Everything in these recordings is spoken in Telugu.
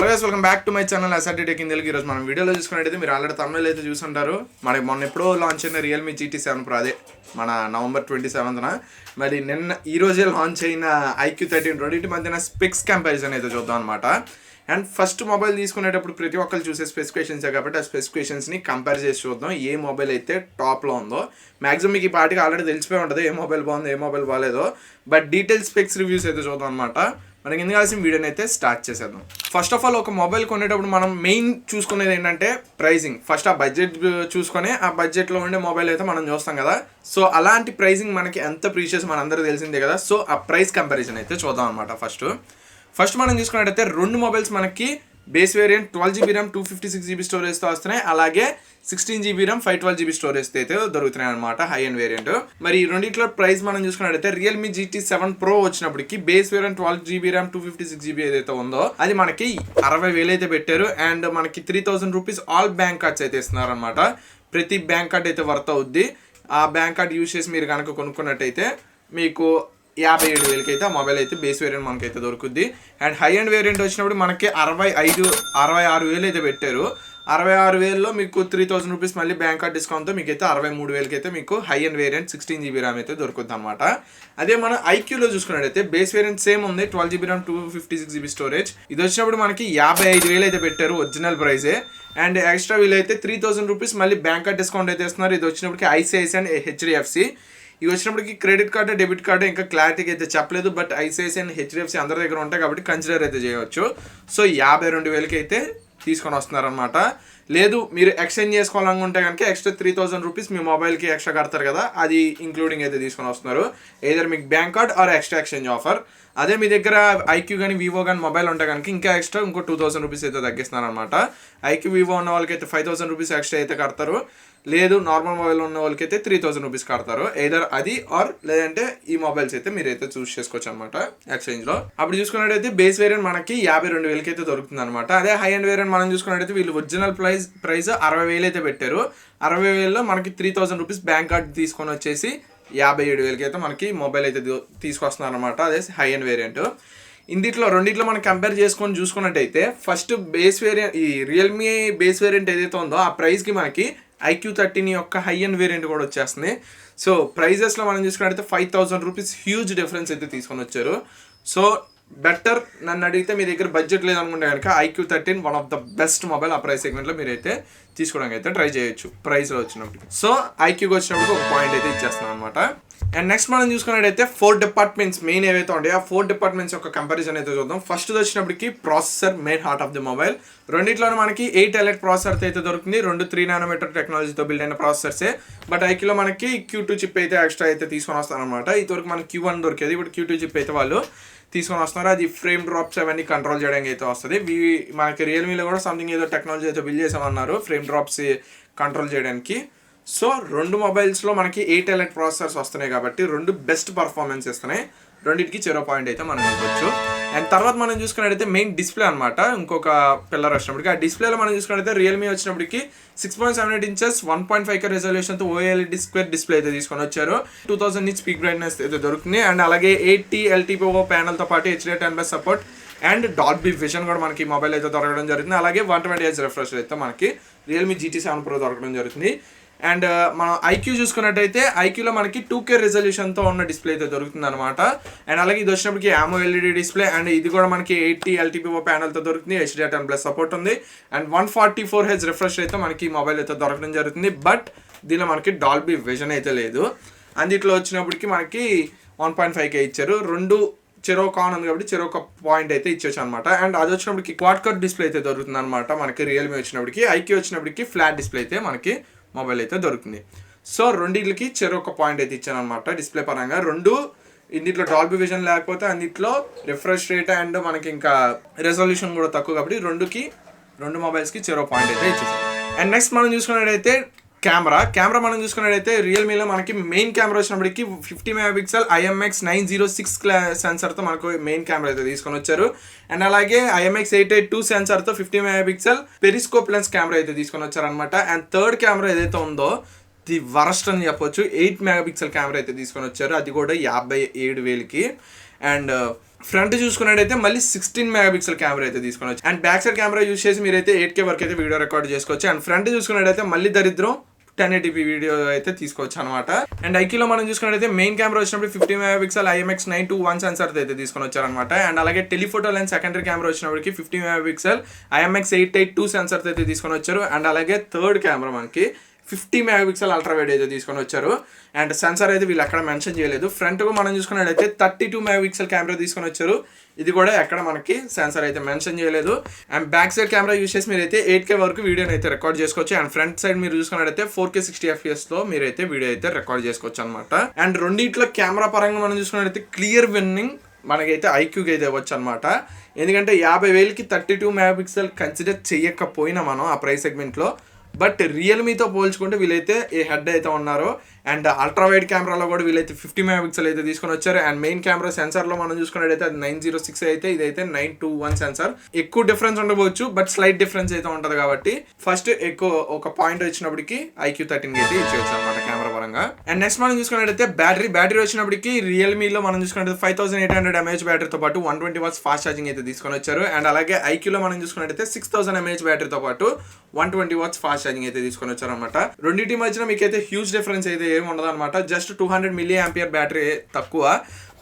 Hello guys, welcome back to my channel SRT tech in Telugu. ఈరోజు మనం వీడియోలో చూసుకున్నట్టయితే మీరు ఆల్రెడీ తమిళలో అయితే చూసుంటారు. మనకి మొన్న ఎప్పుడో లాంచ్ అయిన రియల్మీ GT7 Pro, అదే మన నవంబర్ 27న. మరి ఈ రోజే లాంచ్ అయిన IQ13 రెండింటి మధ్యన స్పెక్స్ కంపారిజన్ అయితే చూద్దాం అనమాట. అండ్ ఫస్ట్ మొబైల్ తీసుకునేటప్పుడు ప్రతి ఒక్కరు చూసే స్పెసిఫికేషన్సే కాబట్టి ఆ స్పెసిఫికేషన్స్ని కంపేర్ చేసి చూద్దాం. ఏ మొబైల్ అయితే టాప్లో ఉందో మ్యాక్సిమం మీకు ఈ పాటికి ఆల్రెడీ తెలిసిపోయి ఉంటుంది ఏ మొబైల్ బాగుందో ఏ మొబైల్ బాగాలేదో. బట్ డీటెయిల్ స్పెక్స్ రివ్యూస్ అయితే చూద్దాం అనమాట. మనకి ఎందుకు కావాల్సిన వీడియోని అయితే స్టార్ట్ చేసేద్దాం. ఫస్ట్ ఆఫ్ ఆల్ ఒక మొబైల్ కొనేటప్పుడు మనం మెయిన్ చూసుకునేది ఏంటంటే ప్రైజింగ్. ఫస్ట్ ఆ బడ్జెట్ చూసుకొని ఆ బడ్జెట్లో ఉండే మొబైల్ అయితే మనం చూస్తాం కదా. సో అలాంటి ప్రైజింగ్ మనకి ఎంత ప్రీషియస్ మనందరూ తెలిసిందే కదా. సో ఆ ప్రైస్ కంపారిజన్ అయితే చూద్దాం అనమాట. ఫస్ట్ మనం చూసుకున్నట్టయితే రెండు మొబైల్స్ మనకి base variant 12GB RAM 256GB స్టోరేజ్తో వస్తున్నాయి. అలాగే 16GB RAM 512GB స్టోరేజ్తో అయితే దొరుకుతున్నాయి అనమాట, హై అండ్ వేరియంట్. మరి ఈ రెండింటిలో ప్రైస్ మనం చూసుకున్నట్టయితే రియల్మీ GT7 Pro వచ్చినప్పటికి base variant 12GB RAM 256GB ఏదైతే ఉందో అది మనకి 60,000 అయితే పెట్టారు. అండ్ మనకి 3,000 రూపీస్ ఆల్ బ్యాంక్ కార్డ్స్ అయితే ఇస్తున్నారు అనమాట. ప్రతి బ్యాంక్ కార్డ్ అయితే వర్త్ అవుద్ది. ఆ బ్యాంక్ కార్డ్ యూజ్ చేసి మీరు కనుక కొనుక్కున్నట్టయితే మీకు 57,000 అయితే ఆ మొబైల్ అయితే బేస్ వేరియంట్ మనకైతే దొరుకుద్ది. అండ్ హై అండ్ వేరియంట్ వచ్చినప్పుడు మనకి 66,000 అయితే పెట్టారు. 66,000లో మీకు 3,000 రూపీస్ మళ్ళీ బ్యాంక్ కార్డ్ డిస్కౌంట్తో మీకు అయితే 63,000 అయితే మీకు high and variant 16GB RAM అయితే దొరుకుతుంది అనమాట. అదే మనం ఐక్యూలో చూసుకున్నట్టయితే బేస్ వేరియంట్ సేమ్ ఉంది, 12GB RAM 256GB స్టోరేజ్. ఇది వచ్చినప్పుడు మనకి 55,000 అయితే పెట్టారు ఒరిజినల్ ప్రైజే. అండ్ ఎక్స్ట్రా వీళ్ళైతే 3,000 రూపీస్ మళ్ళీ బ్యాంక్ కార్డ్ డిస్కౌంట్ అయితే ఇస్తున్నారు. ఇది వచ్చినప్పటికి ICICI అండ్ HDFC. ఇవి వచ్చినప్పటికి క్రెడిట్ కార్డు డెబిట్ కార్డు ఇంకా క్లారిటీకి అయితే చెప్పలేదు. బట్ ICICI అండ్ HDFC అందరి దగ్గర ఉంటాయి కాబట్టి కన్సిడర్ అయితే చేయవచ్చు. సో 52,000 అయితే తీసుకొని వస్తున్నారనమాట. లేదు మీరు ఎక్స్చేంజ్ చేసుకోవాలనుకుంటే కనుక ఎక్స్ట్రా 3,000 రూపీస్ మీ మొబైల్కి ఎక్స్ట్రా కడతారు కదా, అది ఇంక్లూడింగ్ అయితే తీసుకొని వస్తున్నారు. ఏదర్ మీకు bank card or extra exchange offer. అదే మీ దగ్గర ఐక్యూ కానీ వివో కానీ మొబైల్ ఉంటే కనుక ఇంకా ఎక్స్ట్రా ఇంకో 2,000 రూపీస్ అయితే తగ్గిస్తున్నారు అనమాట. ఐక్యూ వివో ఉన్న వాళ్ళకి అయితే 5,000 రూపీస్ ఎక్స్ట్రా అయితే కడతారు. లేదు నార్మల్ మొబైల్ ఉన్న వాళ్ళకి అయితే 3,000 రూపీస్ కడతారు. ఏదర్ అది ఆర్ లేదంటే ఈ మొబైల్స్ అయితే మీరు అయితే చూస్ చేసుకోవచ్చు అనమాట ఎక్స్చేంజ్లో. అప్పుడు చూసుకున్నట్టయితే బేస్ వేరియంట్ మనకి 52,000 అయితే దొరుకుతుంది అనమాట. అదే హై అండ్ వేరియంట్ మనం చూసుకున్నట్టయితే వీళ్ళు ఒరిజినల్ ప్రైస్ 60,000 అయితే పెట్టారు. 60,000లో మనకి 3,000 రూపీస్ బ్యాంక్ కార్డ్ తీసుకొని వచ్చేసి 57,000 అయితే మనకి మొబైల్ అయితే తీసుకొస్తున్నారు అనమాట. అదే హై అండ్ వేరియంట్. రెండిట్లో మనం కంపేర్ చేసుకొని చూసుకున్నట్టయితే ఫస్ట్ బేస్ వేరియంట్ ఈ రియల్మీ బేస్ వేరియంట్ ఏదైతే ఉందో ఆ ప్రైస్కి మనకి IQ13 యొక్క హై అండ్ వేరియంట్ కూడా వచ్చేస్తుంది. సో ప్రైజెస్లో మనం చూసుకున్నట్టయితే 5,000 రూపీస్ హ్యూజ్ డిఫరెన్స్ అయితే తీసుకొని వచ్చారు. సో బెటర్ నన్ను అడిగితే మీ దగ్గర బడ్జెట్ లేదనుకుంటే కనుక IQ13 one of the best mobile. ఆ ప్రైస్ సెగ్మెంట్లో మీరైతే తీసుకోవడానికి అయితే ట్రై చేయొచ్చు ప్రైస్లో వచ్చినప్పుడు. సో ఐక్యూకి వచ్చినప్పుడు ఒక పాయింట్ అయితే ఇచ్చేస్తున్నాను అనమాట. అండ్ నెక్స్ట్ మనం చూసుకున్నట్టయితే 4 డిపార్ట్మెంట్స్ మెయిన్ ఏవైతే ఉంటాయో ఆ 4 డిపార్ట్మెంట్స్ యొక్క కంపారిజన్ అయితే చూద్దాం. ఫస్ట్ వచ్చినప్పటికి processor main heart of the mobile. రెండిట్లోనే మనకి 8 ఎలైట్ ప్రాసెసర్ అయితే దొరుకుతుంది. 3nm టెక్నాలజీతో బిల్డ్ అయిన ప్రాసెసర్సే. బట్ ఐక్యూలో మనకి Q2 చిప్ అయితే ఎక్స్ట్రా అయితే తీసుకొని వస్తారనమాట. ఇదివరకు మనకి Q1 దొరికేది, ఇప్పుడు Q2 చిప్ అయితే వాళ్ళు తీసుకొని వస్తున్నారు. అది ఫ్రేమ్ డ్రాప్స్ అవన్నీ కంట్రోల్ చేయడానికి అయితే వస్తుంది. మనకి రియల్మీలో కూడా సంథింగ్ ఏదో టెక్నాలజీ అయితే బిల్డ్ చేసామన్నారు ఫ్రేమ్ డ్రాప్స్ కంట్రోల్ చేయడానికి. సో రెండు మొబైల్స్లో మనకి 8 ఎలైట్ ప్రాసెసర్స్ వస్తున్నాయి కాబట్టి రెండు బెస్ట్ పర్ఫార్మెన్స్ ఇస్తున్నాయి. రెండింటికి 0 పాయింట్ అయితే మనం ఇవ్వచ్చు. అండ్ తర్వాత మనం చూసుకున్నట్టయితే మెయిన్ డిస్ప్లే అనమాట. ఇంకొక పిల్లర్ వచ్చినప్పటికి ఆ డిస్ప్లేలో మనం చూసుకున్నట్టయితే రియల్మీ వచ్చినప్పటికి 6.78 inches 1.5K రెజల్యూషన్తో OLED square display అయితే తీసుకొని వచ్చారు. 2000 నిచ్ పీక్ బ్రైట్నెస్ అయితే దొరుకుతుంది. అండ్ అలాగే 80 LTPO ప్యానల్తో పాటు HDR10+ support and Dolby vision కూడా మనకి మొబైల్ అయితే దొరకడం జరుగుతుంది. అలాగే 120Hz రిఫ్రెష్ అయితే మనకి రియల్మీ GT7 Pro దొరకడం జరుగుతుంది. అండ్ మనం ఐక్యూ చూసుకున్నట్టయితే ఐక్యూలో మనకి 2K రెజల్యూషన్తో ఉన్న డిస్ప్లే అయితే దొరుకుతుంది అనమాట. అండ్ అలాగే ఇది వచ్చినప్పటికి AMOLED డిస్ప్లే. అండ్ ఇది కూడా మనకి 80 LTPO ప్యానల్తో దొరుకుతుంది. HDR10+ సపోర్ట్ ఉంది. అండ్ 144Hz రిఫ్రెష్ అయితే మనకి మొబైల్ అయితే దొరకడం జరుగుతుంది. బట్ దీనిలో మనకి డాల్బీ విజన్ అయితే లేదు. అందులో వచ్చినప్పటికి మనకి 1.5K ఇచ్చారు. రెండు చెరో కాన్ ఉంది కాబట్టి చెరో ఒక పాయింట్ అయితే ఇచ్చేచ్చు అనమాట. అండ్ అది వచ్చినప్పటికి క్వాడ్ కట్ డిస్ప్లే అయితే దొరుకుతుంది అనమాట మనకి రియల్మీ వచ్చినప్పటికి. ఐక్యూ వచ్చినప్పటికి ఫ్లాట్ డిస్ప్లే అయితే మనకి మొబైల్ అయితే దొరుకుతుంది. సో రెండింటికి చెరో ఒక పాయింట్ అయితే ఇచ్చాను అనమాట డిస్ప్లే పరంగా. ఇందులో డాల్బీ విజన్ లేకపోతే అందులో రిఫ్రెష్ రేట్ అండ్ మనకి ఇంకా రెజల్యూషన్ కూడా తక్కువ కాబట్టి రెండు మొబైల్స్కి చెరో పాయింట్ అయితే ఇచ్చేసాను. అండ్ నెక్స్ట్ మనం చూసుకున్నట్టయితే కెమెరా మనం చూసుకున్నట్టయితే రియల్మీలో మనకి మెయిన్ కెమెరా వచ్చినప్పటికి 50MP IMX906 సెన్సర్తో మనకు మెయిన్ కెమెరా అయితే తీసుకొని వచ్చారు. అండ్ అలాగే IMX882 సెన్సర్తో 50MP periscope lens camera అయితే తీసుకొని వచ్చారనమాట. అండ్ థర్డ్ కెమెరా ఏదైతే ఉందో ది వరస్ట్ అని చెప్పొచ్చు, 8MP కెమెరా అయితే తీసుకొని వచ్చారు. అది కూడా 57,000కి. అండ్ ఫ్రంట్ చూసుకున్నట్టయితే మళ్ళీ 16 మెగాపిక్సెల్ కెమెరా అయితే తీసుకోవచ్చు. And back side camera use చేసి మీరైతే 8K వరకు అయితే వీడియో రికార్డ్ చేసుకోవచ్చు. అండ్ ఫ్రంట్ చూసుకున్నట్టయితే మళ్ళీ దరిద్రం 1080p వీడియో అయితే తీసుకోవచ్చు అనమాట. అండ్ ఐక్యూలో మనం చూసుకున్నట్టయితే మెయిన్ కెమెరా వచ్చినప్పుడు 50 మెగాపిక్సెల్ IMX921 సెన్సార్ అయితే తీసుకొని వచ్చారనమాట. అండ్ అలాగే టెలిఫోటో లెన్స్ సెకండరీ కెమెరా వచ్చినప్పటికి 50 మెగాపిక్సెల్ IMX882 సెన్సార్ అయితే తీసుకొని వచ్చారు. అండ్ అలాగే థర్డ్ కెమెరా మనకి 50 మెగాపిక్సెల్ అల్ట్రా వైడ్ అయితే తీసుకొని వచ్చారు. అండ్ సెన్సార్ అయితే వీళ్ళు ఎక్కడ మెన్షన్ చేయలేదు. ఫ్రంట్ మనం చూసుకున్నట్టయితే 32 మెగాపిక్సెల్ కెమెరా తీసుకొని వచ్చారు. ఇది కూడా ఎక్కడ మనకి సెన్సార్ అయితే మెన్షన్ చేయలేదు. And back side camera use చేసి మీరైతే 8K వరకు వీడియోని అయితే రికార్డ్ చేసుకోవచ్చు. అండ్ ఫ్రంట్ సైడ్ మీరు చూసుకున్నట్టయితే 4K 60fps లో మీరైతే వీడియో అయితే రికార్డ్ చేసుకోవచ్చు అనమాట. అండ్ రెండిట్లో కెమెరా పరంగా మనం చూసుకున్నట్టయితే క్లియర్ విన్నింగ్ మనకైతే ఐక్యూకి అయితే ఇవ్వచ్చు అనమాట. ఎందుకంటే 50,000కి 32 మెగాపిక్సెల్ కన్సిడర్ చేయకపోయినా మనం ఆ ప్రైస్ సెగ్మెంట్లో, బట్ రియల్మీతో పోల్చుకుంటే వీళ్ళైతే ఏ హెడ్ అయితే ఉన్నారో. అండ్ అల్ట్రా వైడ్ కెమెరాలో కూడా వీళ్ళైతే 50 మెగాపిక్సెల్ అయితే తీసుకొని వచ్చారు. అండ్ మెయిన్ కెమెరా సెన్సార్లో మనం చూసుకున్నట్టయితే అది 906 అయితే ఇదైతే 921 సెన్సార్. ఎక్కువ డిఫరెన్స్ ఉండవచ్చు, బట్ స్లైట్ డిఫరెన్స్ అయితే ఉంటుంది. కాబట్టి ఫస్ట్ ఎక్కువ ఒక పాయింట్ వచ్చినప్పటికి IQ13 అయితే ఇచ్చేయచ్చు అనమాట కెమెరా పరంగా. అండ్ నెక్స్ట్ మనం చూసుకున్నట్టయితే బ్యాటరీ వచ్చినప్పటికి రియల్మీలో మనం చూసుకున్నట్టయితే 5800 mAh బ్యాటరీతో పాటు 120 watts ఫాస్ట్ ఛార్జింగ్ అయితే తీసుకొని వచ్చారు. అండ్ అలాగే ఐక్యూలో మనం చూసుకున్నట్టయితే 6000 mAh బ్యాటరీతో పాటు 120 watts ఫాస్ట్ ఛార్జింగ్ అయితే తీసుకొని వచ్చారు అనమాట. రెండింటి మధ్యన మీకైతే హ్యూజ్ డిఫరెన్స్ అయితే ఏమి ఉండదు అనమాట. జస్ట్ 200 mAh బ్యాటరీ తక్కువ.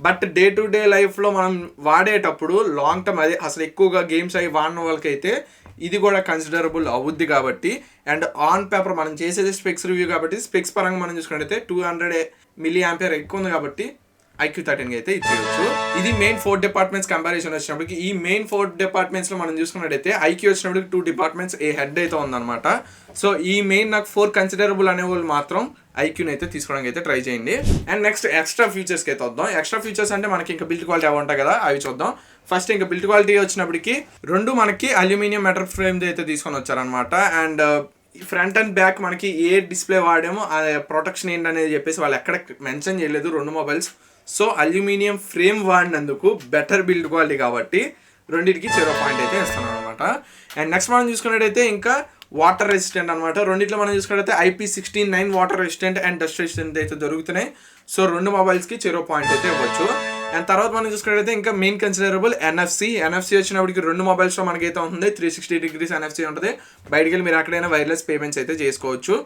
బట్ డే టు డే లైఫ్లో మనం వాడేటప్పుడు లాంగ్ టర్మ్ అదే అసలు ఎక్కువగా గేమ్స్ అవి వాడిన వాళ్ళకైతే ఇది కూడా కన్సిడరబుల్ అవుద్ది కాబట్టి. అండ్ ఆన్ పేపర్ మనం చేసేది స్పెక్స్ రివ్యూ కాబట్టి స్పెక్స్ పరంగా మనం చూసుకున్నట్టయితే 200 mAh ఎక్కువ ఉంది కాబట్టి IQ13 అయితే ఇచ్చేయచ్చు. ఇది మెయిన్ 4 డిపార్ట్మెంట్స్ కంపారిజన్ వచ్చినప్పటికి ఈ మెయిన్ 4 డిపార్ట్మెంట్స్లో మనం చూసుకున్నట్టయితే IQ వచ్చినప్పటికి 2 డిపార్ట్మెంట్స్ ఏ హెడ్ అయితే ఉందన్నమాట. సో ఈ మెయిన్ నాకు 4 కన్సిడరబుల్ అనే వాళ్ళు మాత్రం ఐక్యూని అయితే తీసుకోవడానికి అయితే ట్రై చేయండి. అండ్ నెక్స్ట్ ఎక్స్ట్రా ఫీచర్స్కి అయితే వద్దాం. ఎక్స్ట్రా ఫీచర్స్ అంటే మనకి ఇంకా బిల్డ్ క్వాలిటీ అవి ఉంటాయి కదా, అవి చూద్దాం. ఫస్ట్ ఇంకా బిల్డ్ క్వాలిటీ వచ్చినప్పటికి రెండు మనకి అల్యూమినియం మెటల్ ఫ్రేమ్ అయితే తీసుకొని వచ్చారనమాట. అండ్ ఫ్రంట్ అండ్ బ్యాక్ మనకి ఏ డిస్ప్లే వాడామో ఆ ప్రొటెక్షన్ ఏంటనేది చెప్పేసి వాళ్ళు ఎక్కడ మెన్షన్ చేయలేదు రెండు మొబైల్స్. సో అల్యూమినియం ఫ్రేమ్ వాడినందుకు బెటర్ బిల్డ్ క్వాలిటీ కాబట్టి రెండింటికి 0 పాయింట్ అయితే ఇస్తున్నాం అనమాట. అండ్ నెక్స్ట్ మనం చూసుకున్నట్టయితే ఇంకా వాటర్ రెసిస్టెంట్ అనమాట. రెండిట్లో మనం చూసుకున్నట్టయితే IP69 water resistant and dust resistant అయితే దొరుకుతున్నాయి. సో రెండు మొబైల్స్కి 0 పాయింట్ అయితే ఇవ్వచ్చు. అండ్ తర్వాత మనం చూసుకున్నట్టయితే ఇంకా మెయిన్ కన్సిడరబుల్ NFC వచ్చినప్పటికి రెండు మొబైల్స్లో మనకైతే ఉంటుంది 360 degrees NFC ఉంటుంది. బయటికి వెళ్ళి మీరు ఎక్కడైనా వైర్లెస్ పేమెంట్స్ అయితే చేసుకోవచ్చు.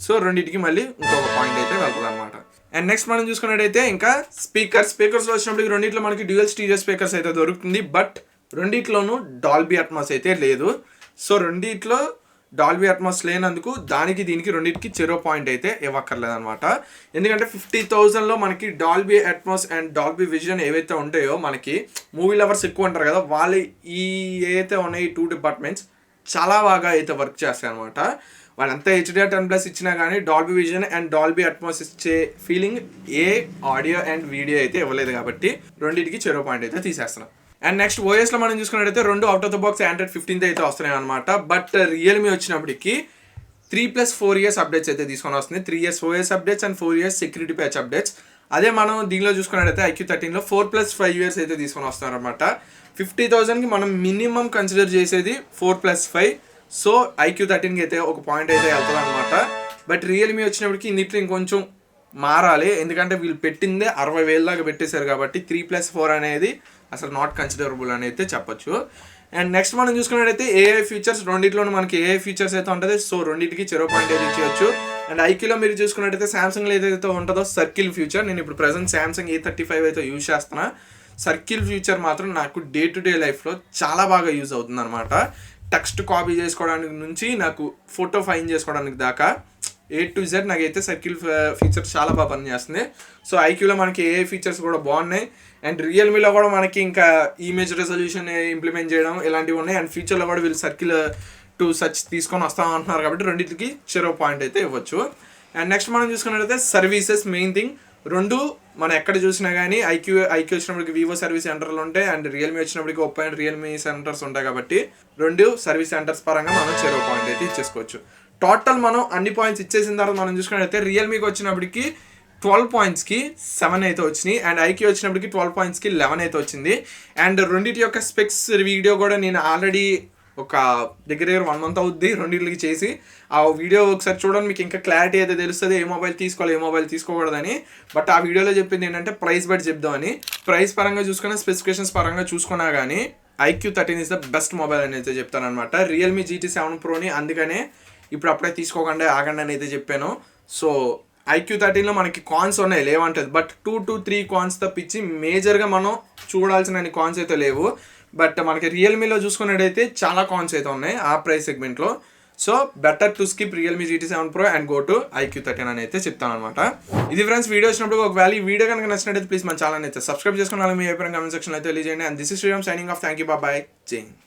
సో రెండింటికి మళ్ళీ ఇంకొక పాయింట్ అయితే వెళ్తుంది అనమాట. అండ్ నెక్స్ట్ మనం చూసుకున్నట్టయితే ఇంకా స్పీకర్స్ వచ్చినప్పటికి రెండిట్లో మనకి డ్యూయల్ స్టీరియో స్పీకర్స్ అయితే దొరుకుతుంది. బట్ రెండిట్లోనూ డాల్బీ అట్మాస్ అయితే లేదు. సో రెండిట్లో డాల్బీ అట్మాస్ లేనందుకు దానికి దీనికి రెండింటికి 0 పాయింట్ అయితే ఇవ్వక్కర్లేదు అనమాట. ఎందుకంటే 50,000లో మనకి Dolby Atmos and Dolby vision ఏవైతే ఉంటాయో మనకి మూవీ లవర్స్ ఎక్కువ ఉంటారు కదా, వాళ్ళు ఈ ఏవైతే ఉన్నాయి 2 డిపార్ట్మెంట్స్ చాలా బాగా అయితే వర్క్ చేస్తాయి అనమాట. వాళ్ళంతా HDR10+ ఇచ్చినా కానీ Dolby Vision and Dolby Atmos ఇచ్చే ఫీలింగ్ ఏ ఆడియో అండ్ వీడియో అయితే ఇవ్వలేదు కాబట్టి రెండింటికి 0 పాయింట్ అయితే తీసేస్తున్నాం. అండ్ నెక్స్ట్ ఓఎస్లో మనం చూసుకున్నట్టయితే రెండు out of the box Android 15 అయితే వస్తున్నాయి అనమాట. బట్ రియల్మీ వచ్చినప్పటికి 3+4 years అప్డేట్స్ అయితే తీసుకొని వస్తుంది. 3 years OS updates and 4 years security patch updates. అదే మనం దీనిలో చూసుకున్నట్టయితే IQ13లో 4+5 years అయితే తీసుకొని వస్తున్నారు అనమాట. 50,000కి మనం మినిమం కన్సిడర్ చేసేది 4+5. సో IQ13కి అయితే ఒక పాయింట్ అయితే వెళ్తుంది అనమాట. బట్ రియల్మీ వచ్చినప్పటికి ఇన్నిట్లో ఇంకొంచెం మారాలి. ఎందుకంటే వీళ్ళు పెట్టిందే 60,000 దాకా పెట్టేశారు కాబట్టి 3+4 అనేది అసలు నాట్ కన్సిడరబుల్ అని అయితే చెప్పొచ్చు. అండ్ నెక్స్ట్ మనం చూసుకున్నట్టయితే AI ఫీచర్స్ రెండింటిలోనూ మనకి AI ఫీచర్స్ అయితే ఉంటుంది. సో రెండింటికి 0 పాయింట్ అయితే ఇచ్చేయచ్చు. అండ్ ఐక్యూలో మీరు చూసుకున్నట్టయితే సామ్సంగ్లో ఏదైతే ఉంటుందో సర్కిల్ ఫ్యూచర్, నేను ఇప్పుడు ప్రజెంట్ సామ్సంగ్ A35 అయితే యూజ్ చేస్తున్నా. సర్కిల్ ఫ్యూచర్ మాత్రం నాకు డే టు డే లైఫ్లో చాలా బాగా యూజ్ అవుతుంది అనమాట. టెక్స్ట్ కాపీ చేసుకోవడానికి నుంచి నాకు ఫోటో ఫైన్ చేసుకోవడానికి దాకా A to Z నాకైతే సర్కిల్ ఫీచర్స్ చాలా బాగా పనిచేస్తుంది. సో ఐక్యూలో మనకి AI ఫీచర్స్ కూడా బాగున్నాయి. అండ్ రియల్మీలో కూడా మనకి ఇంకా ఇమేజ్ రెజల్యూషన్ ఇంప్లిమెంట్ చేయడం ఇలాంటివి ఉన్నాయి. అండ్ ఫ్యూచర్లో కూడా వీళ్ళు సర్కిల్ టు సర్చ్ తీసుకొని వస్తామంటున్నారు కాబట్టి రెండింటికి 0 పాయింట్ అయితే ఇవ్వచ్చు. అండ్ నెక్స్ట్ మనం చూసుకున్నట్లయితే సర్వీసెస్ మెయిన్ థింగ్. రెండు మనం ఎక్కడ చూసినా కానీ ఐక్యూ వచ్చినప్పటికి వివో సర్వీస్ సెంటర్లు ఉంటాయి. అండ్ రియల్మీ వచ్చినప్పటికి ఒప్పో అండ్ రియల్మీ సెంటర్స్ ఉంటాయి కాబట్టి రెండు సర్వీస్ సెంటర్స్ పరంగా మనం 0 పాయింట్ అయితే ఇచ్చేసుకోవచ్చు. టోటల్ మనం అన్ని పాయింట్స్ ఇచ్చేసిన తర్వాత మనం చూసుకున్నట్లయితే రియల్మీకి వచ్చినప్పటికి 12 పాయింట్స్కి 7 అయితే వచ్చినాయి. అండ్ ఐక్యూ వచ్చినప్పటికి 12 పాయింట్స్కి 11 అయితే వచ్చింది. అండ్ రెండింటి యొక్క స్పెక్స్ వీడియో కూడా నేను ఆల్రెడీ ఒక దగ్గర 1 month అవుద్ది రెండింటికి చేసి. ఆ వీడియో ఒకసారి చూడండి, మీకు ఇంకా క్లారిటీ అయితే తెలుస్తుంది ఏ మొబైల్ తీసుకోవాలి ఏ మొబైల్ తీసుకోకూడదని. బట్ ఆ వీడియోలో చెప్పింది ఏంటంటే ప్రైస్ బట్టి చెప్దామని. ప్రైస్ పరంగా చూసుకున్నా, స్పెసిఫికేషన్స్ పరంగా చూసుకున్నా కానీ iQOO13 is the best mobile అని అయితే చెప్తాను అనమాట. రియల్మీ GT7 Proని అందుకనే ఇప్పుడు అప్పుడే తీసుకోకుండా ఆగండి అని అయితే చెప్పాను. సో iQOO13లో మనకి కాన్స్ ఉన్నాయి, లేవంటది. బట్ 2 to 3 కాన్స్ తప్పించి మేజర్గా మనం చూడాల్సిన కాన్స్ అయితే లేవు. బట్ మనకి రియల్మీలో చూసుకున్నట్టయితే చాలా కాన్స్ అయితే ఉన్నాయి ఆ ప్రైస్ సెగ్మెంట్లో. So better to skip Realme GT7 Pro and go to iQOO13 అని అయితే చెప్తాను అనమాట. ఇది ఫ్రెండ్స్ వీడియో వచ్చినప్పుడు ఒకవేళ ఈ వీడియో కనుక నచ్చినట్టయితే ప్లీజ్ మన ఛానల్ అయితే సబ్స్క్రైబ్ చేసుకుని మీ అభిప్రాయం కామెంట్ సెక్షన్లో అయితే తెలియజేయండి. And this is Sriram signing off. Thank you, bye, జై హింద్.